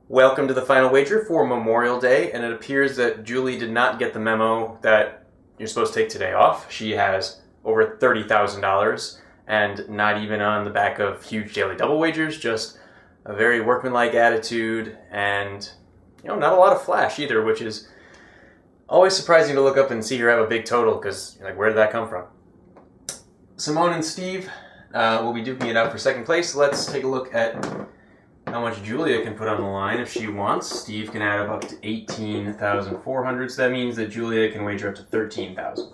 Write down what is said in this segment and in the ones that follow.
Welcome to the final wager for Memorial Day, and it appears that Julie did not get the memo that you're supposed to take today off. She has over $30,000 and not even on the back of huge daily double wagers, just a very workmanlike attitude and not a lot of flash either, which is always surprising to look up and see her have a big total because where did that come from? Simone and Steve will be duking it out for second place. Let's take a look at how much Julia can put on the line if she wants. Steve can add up to 18,400, so that means that Julia can wager up to 13,000.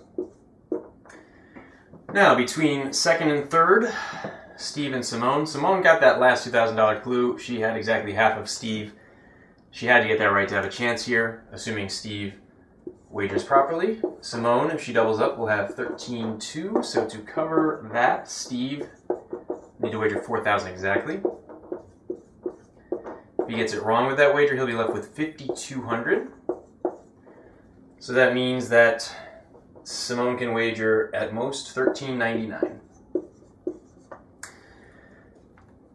Now, between second and third, Steve and Simone. Simone got that last $2,000 clue. She had exactly half of Steve. She had to get that right to have a chance here, assuming Steve wagers properly. Simone, if she doubles up, will have 13,200. So to cover that, Steve need to wager 4,000 exactly. If he gets it wrong with that wager, he'll be left with 5,200. So that means that Simone can wager at most $13.99.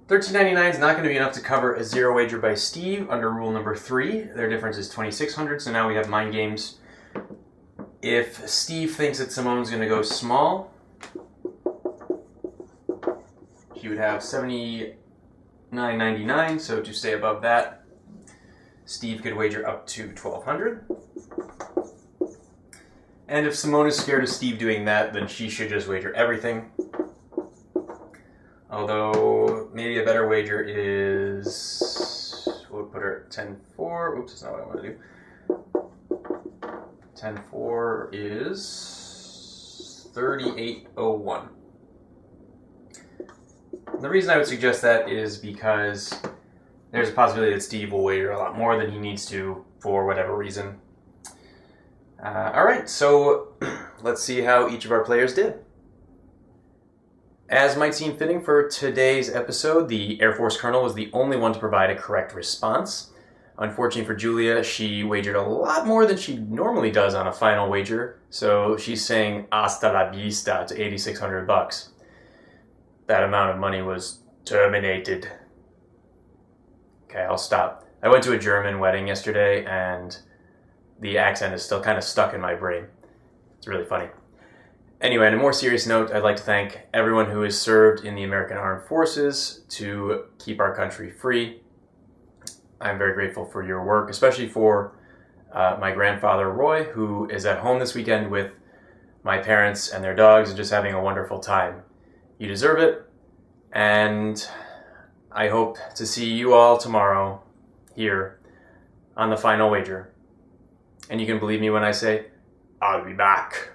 $13.99 is not going to be enough to cover a zero wager by Steve under rule number 3. Their difference is 2,600, so now we have mind games. If Steve thinks that Simone's going to go small, he would have $79.99, so to stay above that, Steve could wager up to 1,200. And if Simone is scared of Steve doing that, then she should just wager everything. Although, maybe a better wager is, we'll put her at 10-4. Oops, that's not what I want to do. 10-4 is 38.01. The reason I would suggest that is because there's a possibility that Steve will wager a lot more than he needs to for whatever reason. Alright, so let's see how each of our players did. As might seem fitting for today's episode, the Air Force Colonel was the only one to provide a correct response. Unfortunately for Julia, she wagered a lot more than she normally does on a final wager, so she's saying hasta la vista to $8,600. That amount of money was terminated. Okay, I'll stop. I went to a German wedding yesterday, and the accent is still kind of stuck in my brain. It's really funny. Anyway, on a more serious note, I'd like to thank everyone who has served in the American Armed Forces to keep our country free. I'm very grateful for your work, especially for my grandfather, Roy, who is at home this weekend with my parents and their dogs and just having a wonderful time. You deserve it, and I hope to see you all tomorrow here on the final wager. And you can believe me when I say, I'll be back.